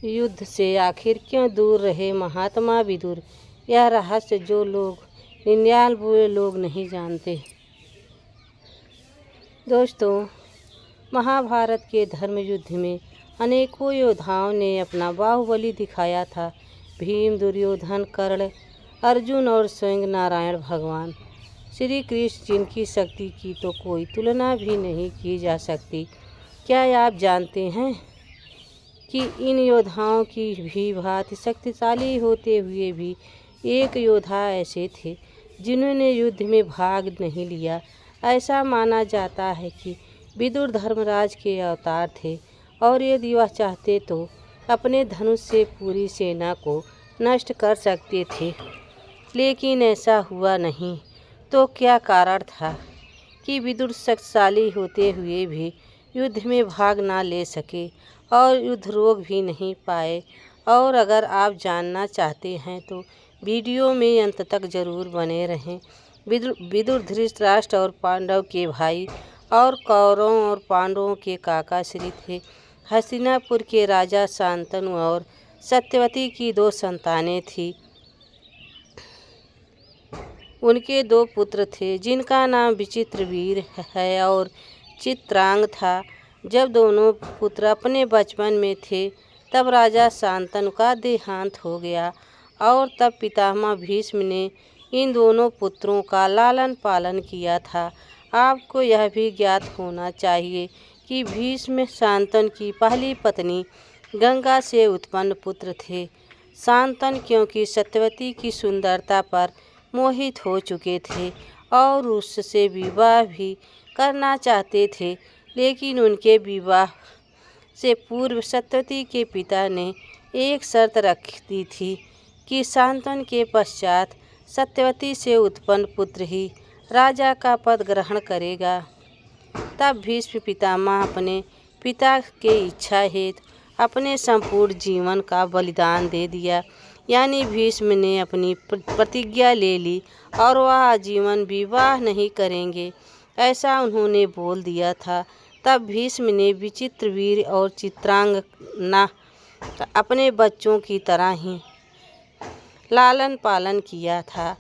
युद्ध से आखिर क्यों दूर रहे महात्मा विदुर। यह रहस्य जो लोग 99 लोग नहीं जानते। दोस्तों, महाभारत के धर्म युद्ध में अनेकों योद्धाओं ने अपना बाहुबली दिखाया था। भीम, दुर्योधन, कर्ण, अर्जुन और स्वयं नारायण भगवान श्री कृष्ण, जिनकी शक्ति की तो कोई तुलना भी नहीं की जा सकती। क्या आप जानते हैं कि इन योद्धाओं की भी भांति शक्तिशाली होते हुए भी एक योद्धा ऐसे थे जिन्होंने युद्ध में भाग नहीं लिया। ऐसा माना जाता है कि विदुर धर्मराज के अवतार थे और यदि वह चाहते तो अपने धनुष से पूरी सेना को नष्ट कर सकते थे, लेकिन ऐसा हुआ नहीं। तो क्या कारण था कि विदुर शक्तिशाली होते हुए भी युद्ध में भाग ना ले सके और युद्ध रोक भी नहीं पाए? और अगर आप जानना चाहते हैं तो वीडियो में अंत तक जरूर बने रहें। विदुर धृतराष्ट्र और पांडव के भाई और कौरवों और पांडवों के काका श्री थे। हस्तिनापुर के राजा शांतनु और सत्यवती की 2 संतानें थीं। उनके 2 पुत्र थे जिनका नाम विचित्रवीर है और चित्रांग था। जब दोनों पुत्र अपने बचपन में थे तब राजा शांतनु का देहांत हो गया और तब पितामह भीष्म ने इन दोनों पुत्रों का लालन पालन किया था। आपको यह भी ज्ञात होना चाहिए कि भीष्म शांतनु की पहली पत्नी गंगा से उत्पन्न पुत्र थे। शांतनु क्योंकि सत्यवती की सुंदरता पर मोहित हो चुके थे और उससे विवाह भी करना चाहते थे, लेकिन उनके विवाह से पूर्व सत्यवती के पिता ने एक शर्त रख दी थी कि शांतनु के पश्चात सत्यवती से उत्पन्न पुत्र ही राजा का पद ग्रहण करेगा। तब भीष्म पितामह अपने पिता के इच्छा हेतु अपने संपूर्ण जीवन का बलिदान दे दिया। यानी भीष्म ने अपनी प्रतिज्ञा ले ली और वह आजीवन विवाह नहीं करेंगे, ऐसा उन्होंने बोल दिया था। तब भीष्म ने विचित्रवीर और चित्रांगना अपने बच्चों की तरह ही लालन पालन किया था।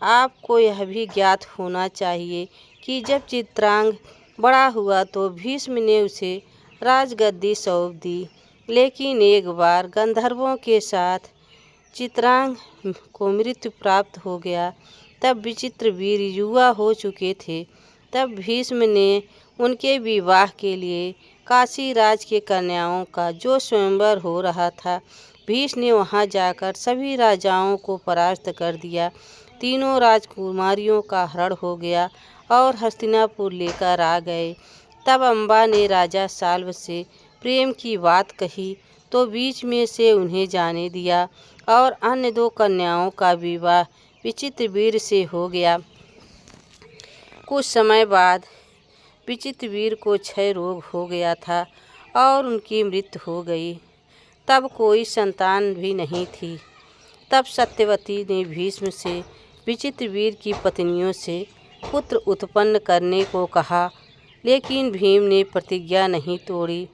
आपको यह भी ज्ञात होना चाहिए कि जब चित्रांग बड़ा हुआ तो भीष्म ने उसे राजगद्दी सौंप दी, लेकिन एक बार गंधर्वों के साथ चित्रांग को मृत्यु प्राप्त हो गया। तब विचित्रवीर युवा हो चुके थे। तब भीष्म ने उनके विवाह के लिए काशी राज के कन्याओं का जो स्वयंवर हो रहा था, भीष्म ने वहां जाकर सभी राजाओं को परास्त कर दिया। तीनों राजकुमारियों का हरण हो गया और हस्तिनापुर लेकर आ गए। तब अम्बा ने राजा साल्व से प्रेम की बात कही तो बीच में से उन्हें जाने दिया और अन्य 2 कन्याओं का विवाह विचित्रवीर से हो गया। कुछ समय बाद विचित्रवीर को क्षय रोग हो गया था और उनकी मृत्यु हो गई। तब कोई संतान भी नहीं थी। तब सत्यवती ने भीष्म से विचित्रवीर की पत्नियों से पुत्र उत्पन्न करने को कहा, लेकिन भीम ने प्रतिज्ञा नहीं तोड़ी।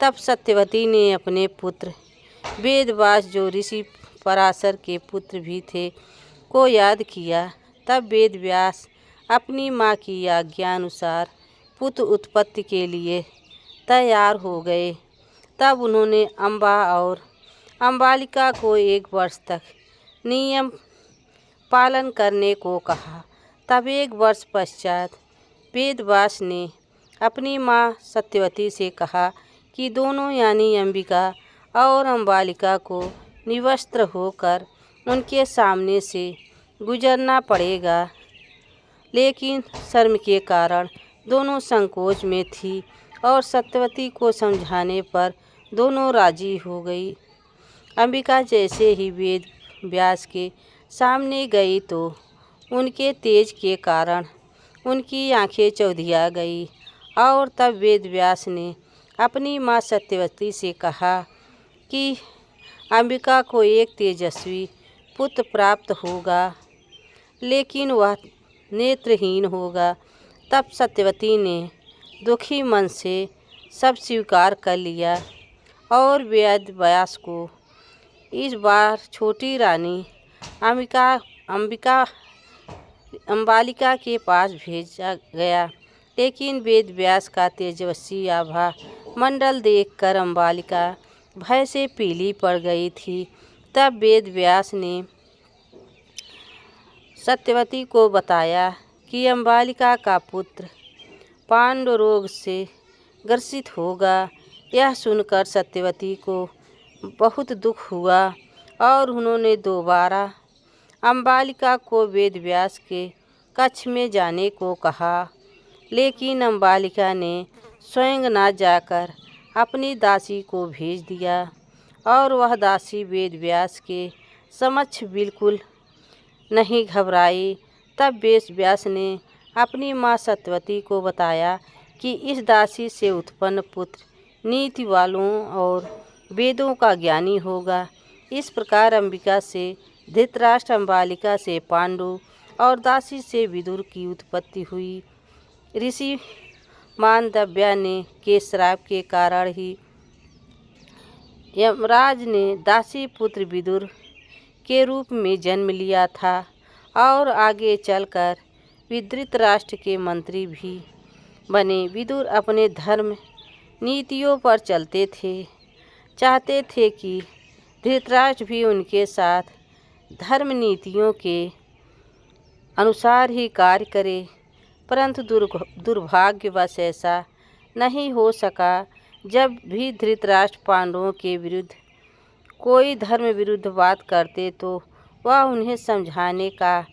तब सत्यवती ने अपने पुत्र वेदव्यास, जो ऋषि पराशर के पुत्र भी थे, को याद किया। तब वेदव्यास अपनी माँ की आज्ञा अनुसार पुत्र उत्पत्ति के लिए तैयार हो गए। तब उन्होंने अम्बा और अम्बालिका को 1 वर्ष तक नियम पालन करने को कहा। तब 1 वर्ष पश्चात वेदव्यास ने अपनी माँ सत्यवती से कहा कि दोनों यानी अंबिका और अम्बालिका को निवस्त्र होकर उनके सामने से गुजरना पड़ेगा, लेकिन शर्म के कारण दोनों संकोच में थी और सत्यवती को समझाने पर दोनों राजी हो गई। अंबिका जैसे ही वेद व्यास के सामने गई तो उनके तेज के कारण उनकी आंखें चौधिया गई और तब वेद व्यास ने अपनी माँ सत्यवती से कहा कि अंबिका को एक तेजस्वी पुत्र प्राप्त होगा, लेकिन वह नेत्रहीन होगा। तब सत्यवती ने दुखी मन से सब स्वीकार कर लिया और वेद व्यास को इस बार छोटी रानी अंबालिका के पास भेजा गया। लेकिन वेद व्यास का तेजस्वी आभा मंडल देखकर अंबालिका भय से पीली पड़ गई थी। तब वेद व्यास ने सत्यवती को बताया कि अंबालिका का पुत्र पांडु रोग से ग्रसित होगा। यह सुनकर सत्यवती को बहुत दुख हुआ और उन्होंने दोबारा अंबालिका को वेद व्यास के कक्ष में जाने को कहा। लेकिन अंबालिका ने स्वयं न जाकर अपनी दासी को भेज दिया और वह दासी वेद व्यास के समक्ष बिल्कुल नहीं घबराई। तब वेद व्यास ने अपनी माँ सत्यवती को बताया कि इस दासी से उत्पन्न पुत्र नीति वालों और वेदों का ज्ञानी होगा। इस प्रकार अंबिका से धृतराष्ट्र, अंबालिका से पांडु और दासी से विदुर की उत्पत्ति हुई। ऋषि मांडव्य ने के श्राप के कारण ही यमराज ने दासी पुत्र विदुर के रूप में जन्म लिया था और आगे चलकर धृतराष्ट्र के मंत्री भी बने। विदुर अपने धर्म नीतियों पर चलते थे, चाहते थे कि धृतराष्ट्र भी उनके साथ धर्म नीतियों के अनुसार ही कार्य करे, परंतु दुर्भाग्यवश ऐसा नहीं हो सका। जब भी धृतराष्ट्र पांडवों के विरुद्ध कोई धर्म विरुद्ध बात करते तो वह उन्हें समझाने का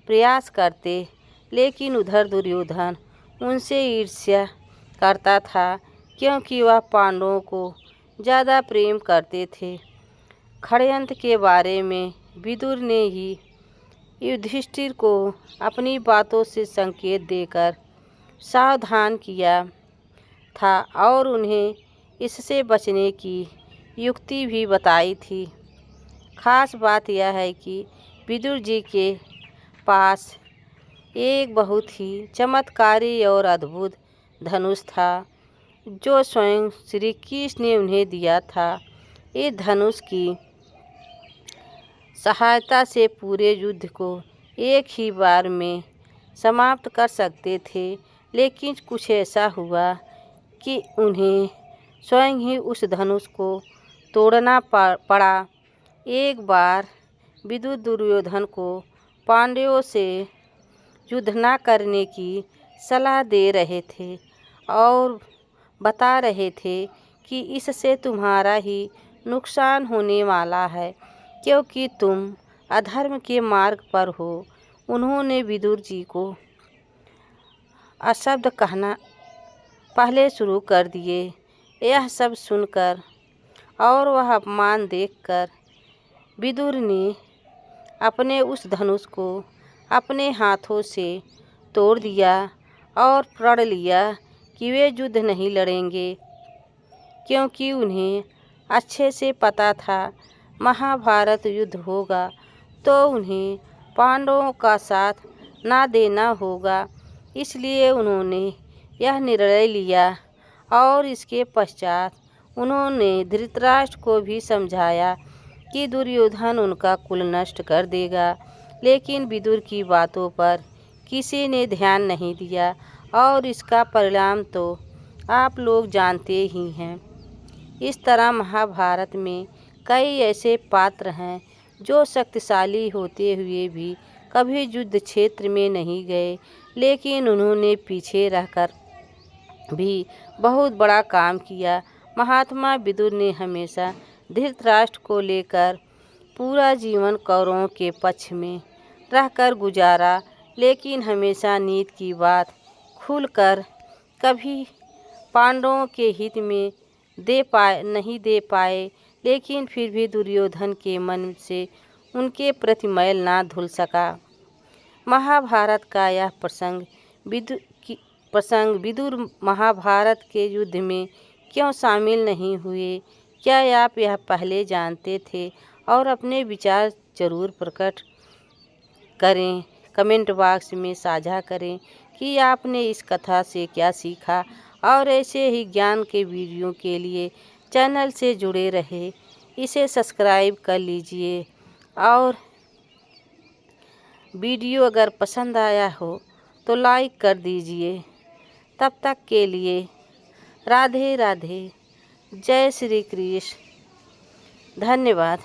प्रयास करते, लेकिन उधर दुर्योधन उनसे ईर्ष्या करता था क्योंकि वह पांडवों को ज़्यादा प्रेम करते थे। षड्यंत्र के बारे में विदुर ने ही युधिष्ठिर को अपनी बातों से संकेत देकर सावधान किया था और उन्हें इससे बचने की युक्ति भी बताई थी। खास बात यह है कि विदुर जी के पास एक बहुत ही चमत्कारी और अद्भुत धनुष था जो स्वयं श्री कृष्ण ने उन्हें दिया था। इस धनुष की सहायता से पूरे युद्ध को एक ही बार में समाप्त कर सकते थे, लेकिन कुछ ऐसा हुआ कि उन्हें स्वयं ही उस धनुष को तोड़ना पड़ा। एक बार विदुर दुर्योधन को पांडवों से युद्ध न करने की सलाह दे रहे थे और बता रहे थे कि इससे तुम्हारा ही नुकसान होने वाला है क्योंकि तुम अधर्म के मार्ग पर हो। उन्होंने विदुर जी को अशब्द कहना पहले शुरू कर दिए। यह सब सुनकर और वह अपमान देखकर विदुर ने अपने उस धनुष को अपने हाथों से तोड़ दिया और प्रण लिया कि वे युद्ध नहीं लड़ेंगे, क्योंकि उन्हें अच्छे से पता था महाभारत युद्ध होगा तो उन्हें पांडवों का साथ ना देना होगा। इसलिए उन्होंने यह निर्णय लिया और इसके पश्चात उन्होंने धृतराष्ट्र को भी समझाया कि दुर्योधन उनका कुल नष्ट कर देगा, लेकिन विदुर की बातों पर किसी ने ध्यान नहीं दिया और इसका परिणाम तो आप लोग जानते ही हैं। इस तरह महाभारत में कई ऐसे पात्र हैं जो शक्तिशाली होते हुए भी कभी युद्ध क्षेत्र में नहीं गए, लेकिन उन्होंने पीछे रहकर भी बहुत बड़ा काम किया। महात्मा विदुर ने हमेशा धृतराष्ट्र को लेकर पूरा जीवन कौरवों के पक्ष में रहकर गुजारा, लेकिन हमेशा नीति की बात खुलकर कभी पांडवों के हित में नहीं दे पाए। लेकिन फिर भी दुर्योधन के मन से उनके प्रति मैल ना धुल सका। महाभारत का यह प्रसंग विदुर महाभारत के युद्ध में क्यों शामिल नहीं हुए, क्या आप यह पहले जानते थे? और अपने विचार जरूर प्रकट करें, कमेंट बॉक्स में साझा करें कि आपने इस कथा से क्या सीखा। और ऐसे ही ज्ञान के वीडियो के लिए चैनल से जुड़े रहे, इसे सब्सक्राइब कर लीजिए और वीडियो अगर पसंद आया हो तो लाइक कर दीजिए। तब तक के लिए राधे राधे, जय श्री कृष्ण, धन्यवाद।